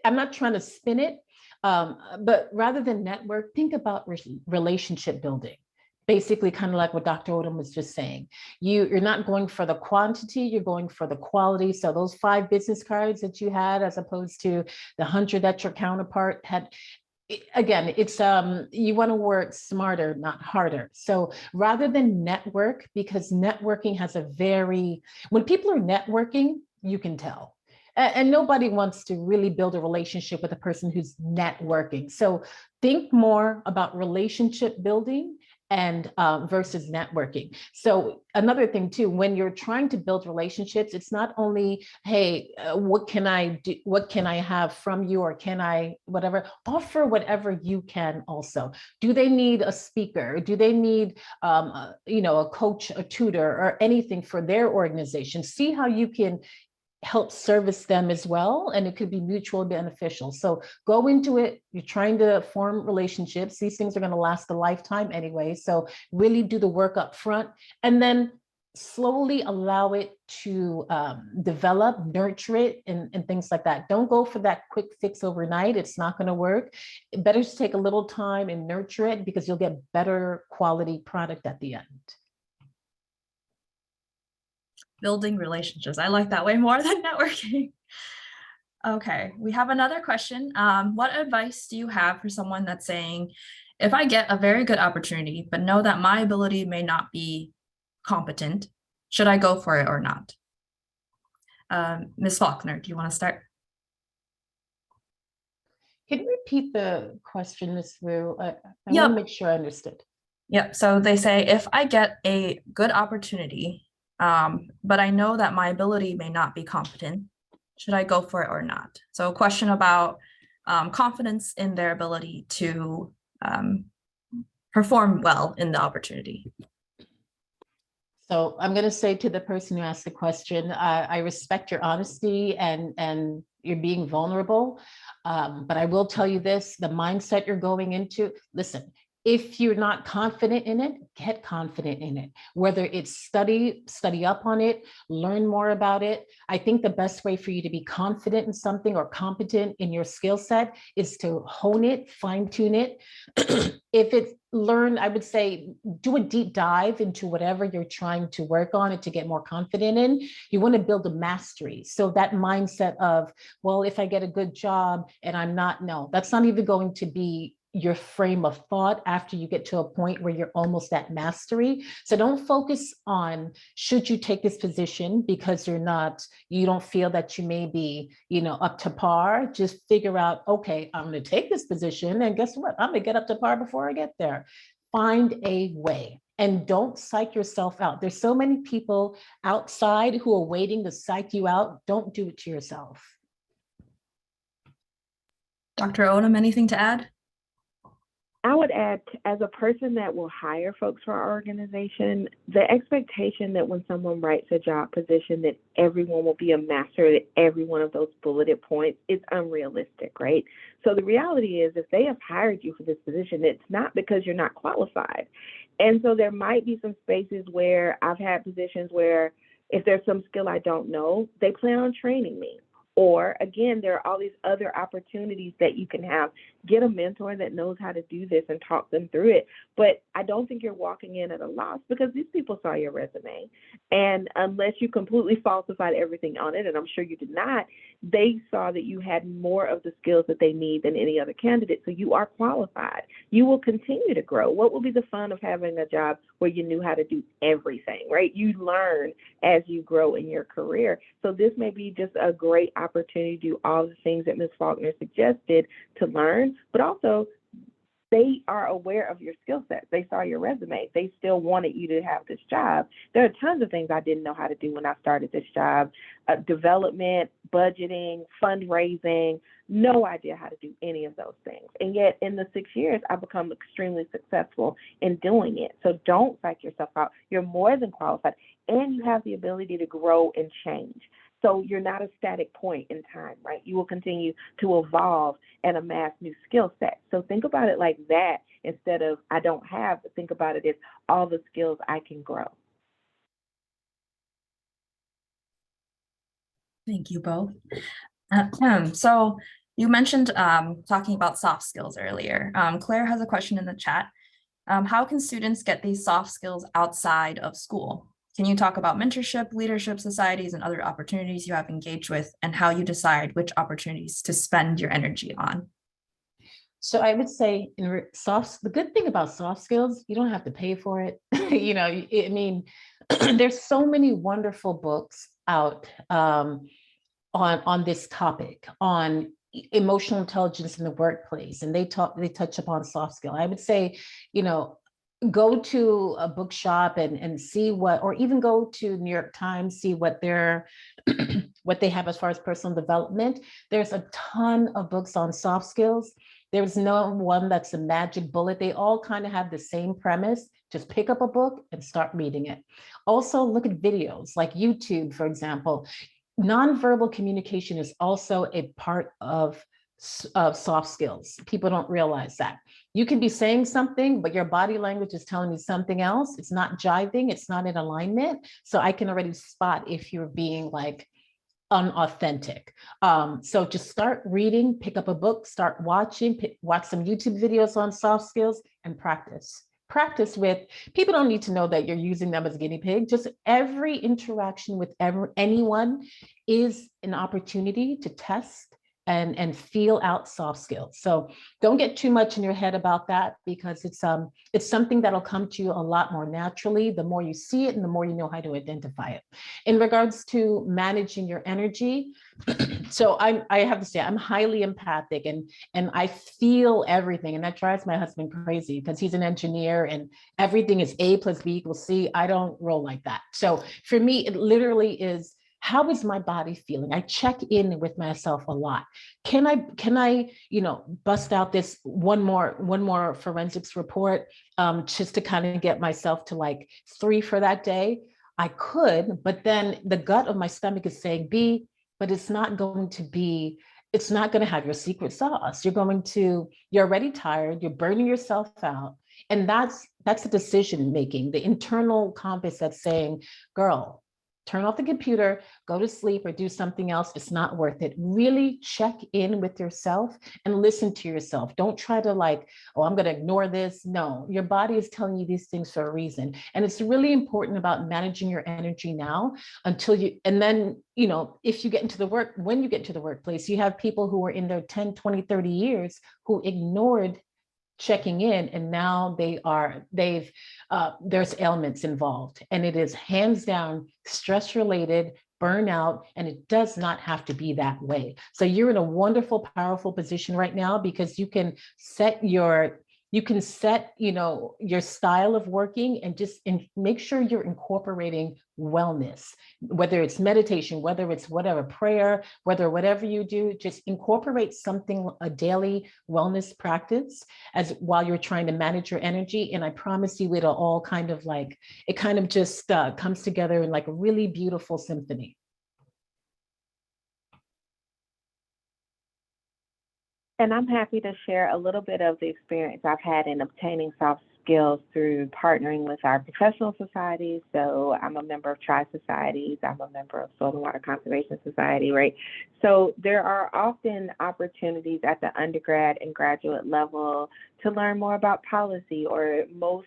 I'm not trying to spin it, but rather than network, think about relationship building. Basically, kind of like what Dr. Odom was just saying. You're not going for the quantity, you're going for the quality. So those 5 business cards that you had, as opposed to the 100 that your counterpart had, again, it's you want to work smarter, not harder. So rather than network, because networking has when people are networking, you can tell. And nobody wants to really build a relationship with a person who's networking. So think more about relationship building and versus networking. So another thing too, when you're trying to build relationships, it's not only, hey, what can I do? What can I have from you? Or can I, whatever, offer whatever you can also. Do they need a speaker? Do they need, a coach, a tutor, or anything for their organization? See how you can help service them as well, and it could be mutually beneficial. So go into it, you're trying to form relationships. These things are going to last a lifetime anyway, so really do the work up front, and then slowly allow it to develop, nurture it, and things like that. Don't go for that quick fix overnight. It's not going to work. Better to take a little time and nurture it, because you'll get better quality product at the end. Building relationships. I like that way more than networking. Okay, we have another question. What advice do you have for someone that's saying, if I get a very good opportunity, but know that my ability may not be competent, should I go for it or not? Ms. Faulkner, do you want to start? Can you repeat the question, Ms. Wu? I Yep. want to make sure I understood. Yep, so they say, if I get a good opportunity, but I know that my ability may not be competent, should I go for it or not? So a question about confidence in their ability to perform well in the opportunity. So I'm going to say to the person who asked the question, I respect your honesty and you're being vulnerable. But I will tell you this, the mindset you're going into, listen, if you're not confident in it, get confident in it. Whether it's study up on it, learn more about it. I think the best way for you to be confident in something or competent in your skill set is to hone it, fine tune it. If it's learn, I would say, do a deep dive into whatever you're trying to work on and to get more confident in. You want to build a mastery. So that mindset of, well, if I get a good job and I'm not, no, that's not even going to be your frame of thought after you get to a point where you're almost at mastery. So don't focus on, should you take this position because you don't feel that you may be, up to par. Just figure out, okay, I'm going to take this position, and guess what? I'm going to get up to par before I get there. Find a way. And don't psych yourself out. There's so many people outside who are waiting to psych you out. Don't do it to yourself. Dr. Odom, anything to add? I would add, as a person that will hire folks for our organization, the expectation that when someone writes a job position that everyone will be a master at every one of those bulleted points is unrealistic, right? So the reality is, if they have hired you for this position, it's not because you're not qualified. And so there might be some spaces where I've had positions where if there's some skill I don't know, they plan on training me. Or again, there are all these other opportunities that you can have. Get a mentor that knows how to do this and talk them through it. But I don't think you're walking in at a loss, because these people saw your resume. And unless you completely falsified everything on it, and I'm sure you did not, they saw that you had more of the skills that they need than any other candidate. So you are qualified. You will continue to grow. What will be the fun of having a job where you knew how to do everything, right? You learn as you grow in your career. So this may be just a great opportunity to do all the things that Ms. Faulkner suggested to learn, but also they are aware of your skill set. They saw your resume. They still wanted you to have this job. There are tons of things I didn't know how to do when I started this job. Development, budgeting, fundraising, no idea how to do any of those things. And yet in the 6 years, I've become extremely successful in doing it. So don't psych yourself out. You're more than qualified, and you have the ability to grow and change. So you're not a static point in time, right? You will continue to evolve and amass new skill sets. So think about it like that instead of I don't have, but think about it as all the skills I can grow. Thank you both. So you mentioned talking about soft skills earlier. Claire has a question in the chat. How can students get these soft skills outside of school? Can you talk about mentorship, leadership societies, and other opportunities you have engaged with, and how you decide which opportunities to spend your energy on? So I would say the good thing about soft skills, you don't have to pay for it. I mean, there's so many wonderful books out on this topic, on emotional intelligence in the workplace, and they touch upon soft skill. I would say, go to a bookshop and see or even go to New York Times, see what what they have as far as personal development. There's a ton of books on soft skills. There's no one that's a magic bullet. They all kind of have the same premise. Just pick up a book and start reading it. Also look at videos like YouTube, for example. Nonverbal communication is also a part of soft skills. People don't realize that. You can be saying something, but your body language is telling you something else. It's not jiving. It's not in alignment. So I can already spot if you're being like unauthentic. So just start reading, pick up a book, start watching, watch some YouTube videos on soft skills, and practice. Practice with people. Don't need to know that you're using them as a guinea pig. Just every interaction with anyone is an opportunity to test and feel out soft skills. So don't get too much in your head about that, because it's something that'll come to you a lot more naturally the more you see it and the more you know how to identify it. In regards to managing your energy, so I have to say I'm highly empathic and I feel everything, and that drives my husband crazy because he's an engineer and everything is A plus B equals C. I don't roll like that. So for me, it literally is, how is my body feeling? I check in with myself a lot. Can I, bust out this one more forensics report just to kind of get myself to like 3 for that day? I could, but then the gut of my stomach is saying B, but it's not going to have your secret sauce. You're already tired, you're burning yourself out. And that's the decision making, the internal compass that's saying, girl, turn off the computer, go to sleep, or do something else. It's not worth it. Really check in with yourself and listen to yourself. Don't try to I'm going to ignore this. No, your body is telling you these things for a reason. And it's really important about managing your energy now and then, if you get into when you get into the workplace, you have people who are in their 10, 20, 30 years who ignored checking in, and now there's ailments involved, and it is hands down stress related, burnout, and it does not have to be that way. So you're in a wonderful, powerful position right now, because you can set your style of working and make sure you're incorporating wellness, whether it's meditation, whether it's prayer, whatever you do, just incorporate a daily wellness practice while you're trying to manage your energy. And I promise you, it'll all kind of just comes together in like a really beautiful symphony. And I'm happy to share a little bit of the experience I've had in obtaining soft skills through partnering with our professional societies. So I'm a member of Tri-Societies. I'm a member of Soil and Water Conservation Society, right? So there are often opportunities at the undergrad and graduate level to learn more about policy, or most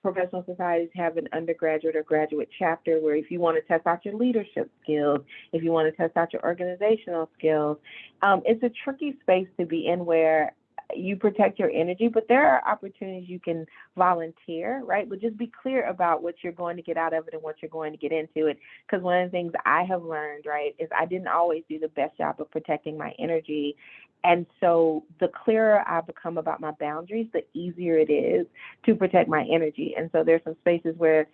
professional societies have an undergraduate or graduate chapter where if you want to test out your leadership skills, if you want to test out your organizational skills, it's a tricky space to be in where you protect your energy, but there are opportunities you can volunteer, right? But just be clear about what you're going to get out of it and what you're going to get into it. Because one of the things I have learned, right, is I didn't always do the best job of protecting my energy. And so the clearer I become about my boundaries, the easier it is to protect my energy. And so there's some spaces where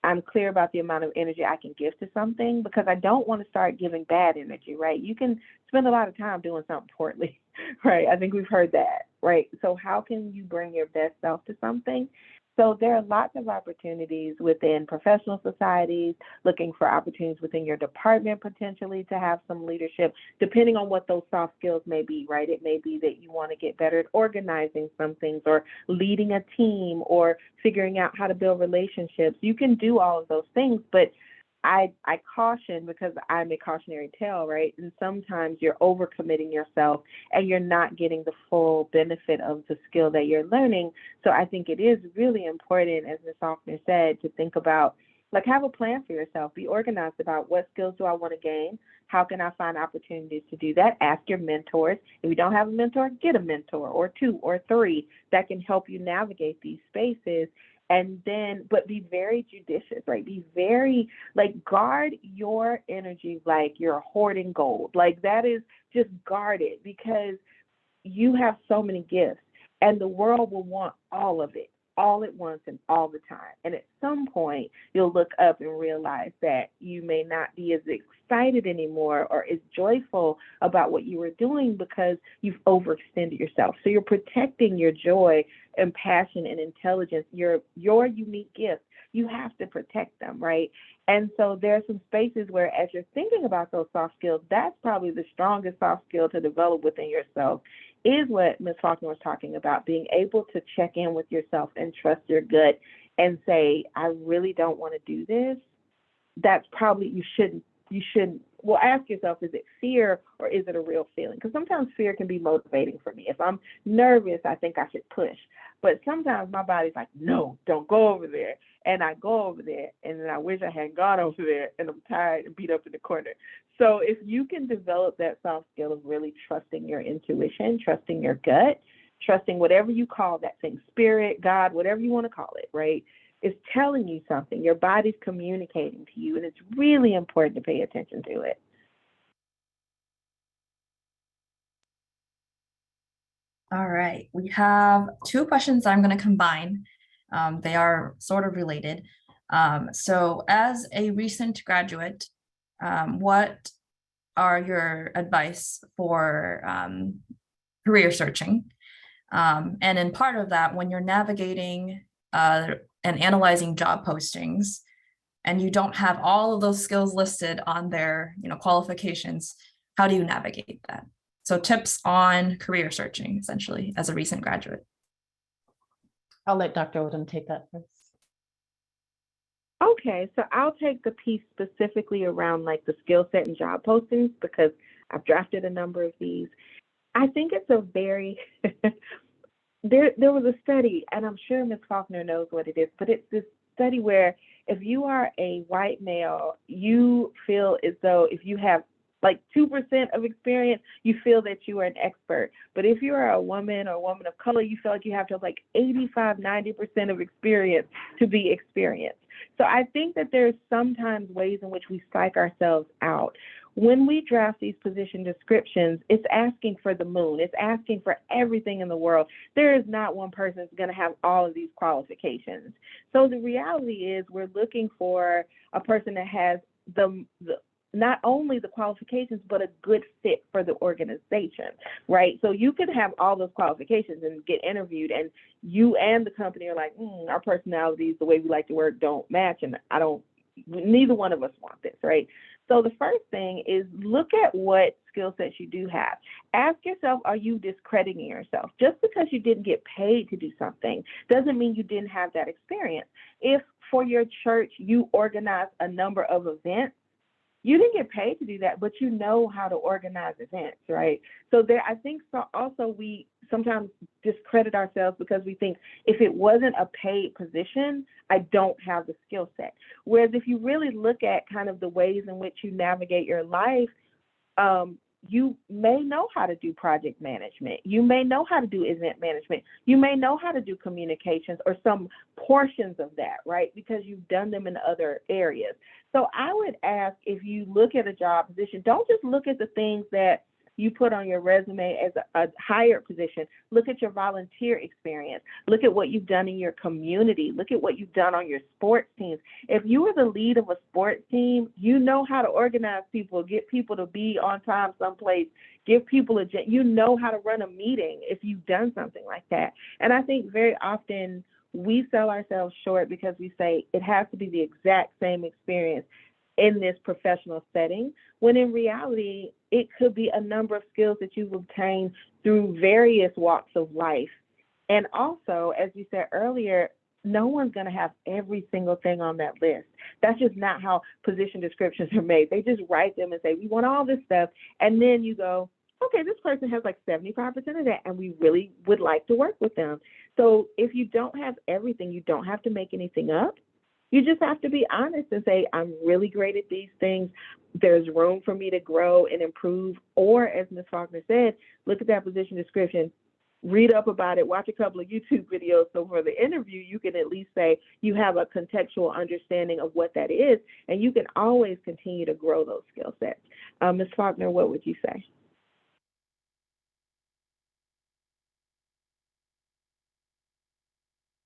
I'm clear about the amount of energy I can give to something, because I don't want to start giving bad energy, right? You can spend a lot of time doing something poorly, right? I think we've heard that, right? So how can you bring your best self to something? So there are lots of opportunities within professional societies, looking for opportunities within your department potentially to have some leadership, depending on what those soft skills may be, right? It may be that you want to get better at organizing some things, or leading a team, or figuring out how to build relationships. You can do all of those things, but I caution, because I'm a cautionary tale, right? And sometimes you're overcommitting yourself and you're not getting the full benefit of the skill that you're learning. So I think it is really important, as Ms. Faulkner said, to think about, like, have a plan for yourself. Be organized about what skills do I want to gain? How can I find opportunities to do that? Ask your mentors. If you don't have a mentor, get a mentor or two or three that can help you navigate these spaces. And then, but be very judicious, right? Be very, like, guard your energy like you're hoarding gold. Like, that is, just guard it, because you have so many gifts and the world will want all of it, all at once and all the time. And at some point, you'll look up and realize that you may not be as excited anymore or as joyful about what you were doing because you've overextended yourself. So you're protecting your joy and passion and intelligence, your unique gifts. You have to protect them, right? And so there are some spaces where, as you're thinking about those soft skills, that's probably the strongest soft skill to develop within yourself, is what Ms. Faulkner was talking about, being able to check in with yourself and trust your gut and say, I really don't want to do this. That's probably, you shouldn't, well, ask yourself, is it fear or is it a real feeling? Because sometimes fear can be motivating for me. If I'm nervous, I think I should push. But sometimes my body's like, no, don't go over there. And I go over there, and then I wish I hadn't gone over there, and I'm tired and beat up in the corner. So if you can develop that soft skill of really trusting your intuition, trusting your gut, trusting whatever you call that thing, spirit, God, whatever you want to call it, right? It's telling you something. Your body's communicating to you, and it's really important to pay attention to it. All right, we have two questions I'm going to combine. They are sort of related. So as a recent graduate, what are your advice for career searching? And in part of that, when you're navigating and analyzing job postings, and you don't have all of those skills listed on their, qualifications, how do you navigate that? So tips on career searching, essentially, as a recent graduate. I'll let Dr. Odom take that first. Okay, so I'll take the piece specifically around like the skill set and job postings, because I've drafted a number of these. I think it's a very, there was a study, and I'm sure Ms. Faulkner knows what it is, but it's this study where if you are a white male, you feel as though if you have like 2% of experience, you feel that you are an expert. But if you are a woman or a woman of color, you feel like you have to have like 85-90% of experience to be experienced. So I think that there's sometimes ways in which we psych ourselves out. When we draft these position descriptions, it's asking for the moon. It's asking for everything in the world. There is not one person that's going to have all of these qualifications. So the reality is we're looking for a person that has the not only the qualifications, but a good fit for the organization, right? So you could have all those qualifications and get interviewed, and you and the company are like, our personalities, the way we like to work don't match, and neither one of us want this, right? So the first thing is look at what skill sets you do have. Ask yourself, are you discrediting yourself? Just because you didn't get paid to do something doesn't mean you didn't have that experience. If for your church you organize a number of events, you didn't get paid to do that, but you know how to organize events, right? So there, I think also we sometimes discredit ourselves because we think if it wasn't a paid position, I don't have the skill set. Whereas if you really look at kind of the ways in which you navigate your life, you may know how to do project management. You may know how to do event management. You may know how to do communications or some portions of that, right? Because you've done them in other areas. So I would ask, if you look at a job position, don't just look at the things that you put on your resume as a higher position. Look at your volunteer experience. Look at what you've done in your community. Look at what you've done on your sports teams. If you were the lead of a sports team, you know how to organize people, get people to be on time someplace, give people you know how to run a meeting if you've done something like that. And I think very often we sell ourselves short because we say it has to be the exact same experience in this professional setting, when in reality, it could be a number of skills that you've obtained through various walks of life. And also, as you said earlier, no one's going to have every single thing on that list. That's just not how position descriptions are made. They just write them and say, we want all this stuff. And then you go, okay, this person has like 75% of that, and we really would like to work with them. So if you don't have everything, you don't have to make anything up. You just have to be honest and say, I'm really great at these things. There's room for me to grow and improve. Or as Ms. Faulkner said, look at that position description, read up about it, watch a couple of YouTube videos. So for the interview, you can at least say you have a contextual understanding of what that is, and you can always continue to grow those skill sets. Ms. Faulkner, what would you say?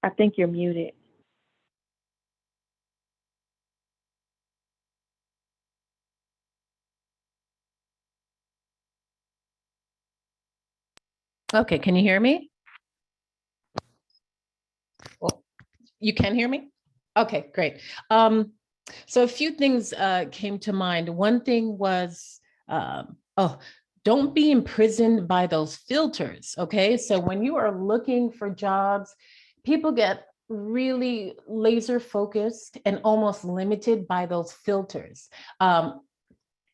I think you're muted. Okay, can you hear me? Well, you can hear me? Okay, great. So a few things came to mind. One thing was, don't be imprisoned by those filters, okay? So when you are looking for jobs, people get really laser focused and almost limited by those filters.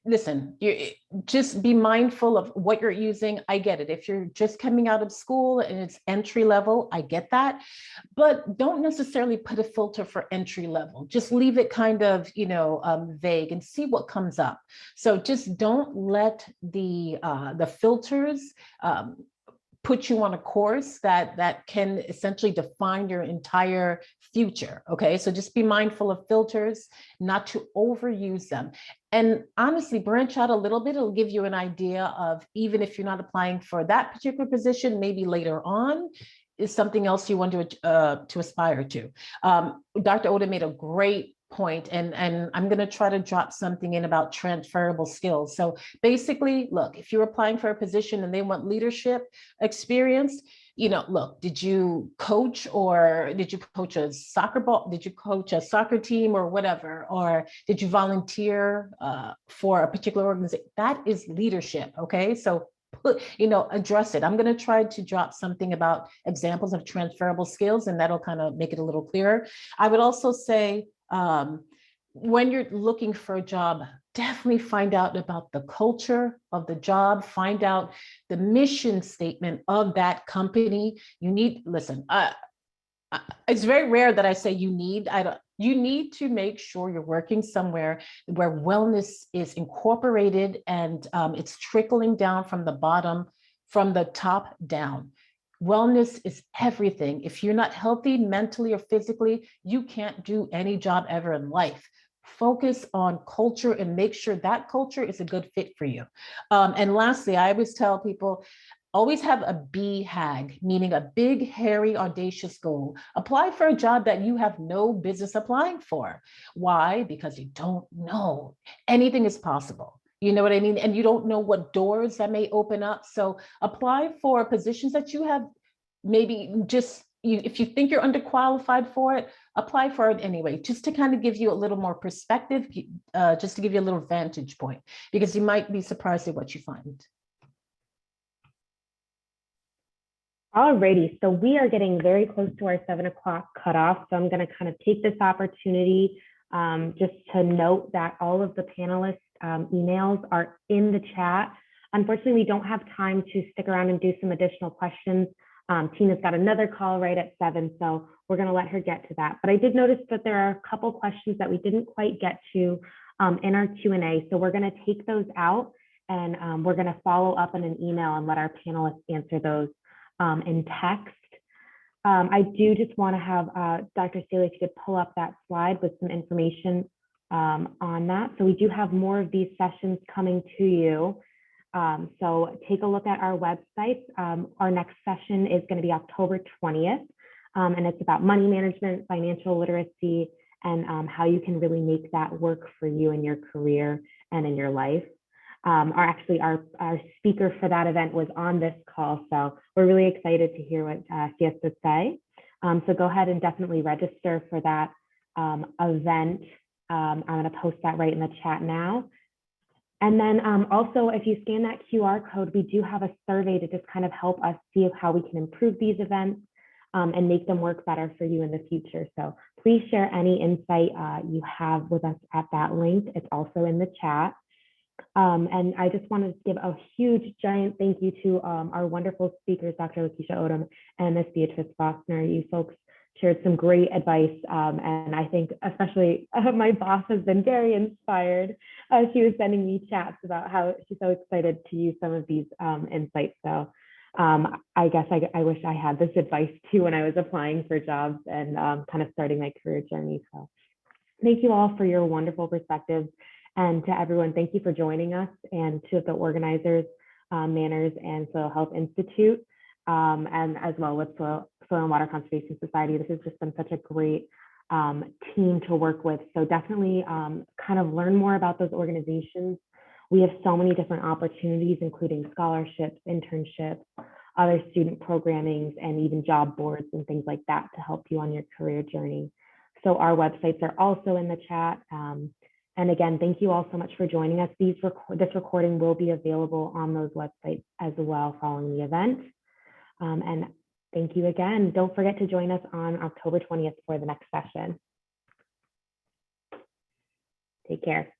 Listen, you just be mindful of what you're using. I get it. If you're just coming out of school and it's entry level, I get that. But don't necessarily put a filter for entry level. Just leave it kind of, vague and see what comes up. So just don't let the filters put you on a course that can essentially define your entire future. Okay, so just be mindful of filters, not to overuse them. And honestly, branch out a little bit. It'll give you an idea of, even if you're not applying for that particular position, maybe later on is something else you want to aspire to. Dr. Odom made a great point, and I'm going to try to drop something in about transferable skills. So basically, look, if you're applying for a position and they want leadership experience, look, did you coach, or did you coach a soccer ball? Did you coach a soccer team or whatever? Or did you volunteer for a particular organization? That is leadership. Okay. So address it. I'm going to try to drop something about examples of transferable skills, and that'll kind of make it a little clearer. I would also say, when you're looking for a job, definitely find out about the culture of the job, find out the mission statement of that company. It's very rare that I say you need to make sure you're working somewhere where wellness is incorporated and it's trickling down from the bottom, from the top down. Wellness is everything. If you're not healthy mentally or physically, you can't do any job ever in life. Focus on culture and make sure that culture is a good fit for you. And lastly, I always tell people, always have a BHAG, meaning a big, hairy, audacious goal. Apply for a job that you have no business applying for. Why? Because you don't know. Anything is possible. You know what I mean? And you don't know what doors that may open up. So apply for positions that you have maybe just, if you think you're underqualified for it, apply for it anyway, just to kind of give you a little more perspective, just to give you a little vantage point, because you might be surprised at what you find. Alrighty, so we are getting very close to our 7 o'clock cutoff. So I'm going to kind of take this opportunity just to note that all of the panelists' emails are in the chat. Unfortunately, we don't have time to stick around and do some additional questions. Tina's got another call right at 7, so we're going to let her get to that. But I did notice that there are a couple questions that we didn't quite get to in our Q&A. So we're going to take those out, and we're going to follow up in an email and let our panelists answer those in text. I do just want to have Dr. Staley, if you could pull up that slide with some information on that. So we do have more of these sessions coming to you. So take a look at our website. Our next session is going to be October 20th, and it's about money management, financial literacy, and how you can really make that work for you in your career and in your life. Our speaker for that event was on this call, so we're really excited to hear what she has to say. So go ahead and definitely register for that event. I'm going to post that right in the chat now. And then also, if you scan that QR code, we do have a survey to just kind of help us see how we can improve these events and make them work better for you in the future. So please share any insight you have with us at that link. It's also in the chat. And I just wanted to give a huge, giant thank you to our wonderful speakers, Dr. LaKisha Odom and Ms. Beatrice Faulkner. You folks shared some great advice, and I think especially my boss has been very inspired. She was sending me chats about how she's so excited to use some of these insights. So I guess I wish I had this advice too when I was applying for jobs and kind of starting my career journey. So thank you all for your wonderful perspectives. And to everyone, thank you for joining us, and to the organizers, Manners and Soil Health Institute, and as well with Soil and Water Conservation Society. This has just been such a great team to work with. So definitely kind of learn more about those organizations. We have so many different opportunities, including scholarships, internships, other student programmings, and even job boards and things like that to help you on your career journey. So our websites are also in the chat. And again, thank you all so much for joining us. This recording will be available on those websites as well following the event. And thank you again. Don't forget to join us on October 20th for the next session. Take care.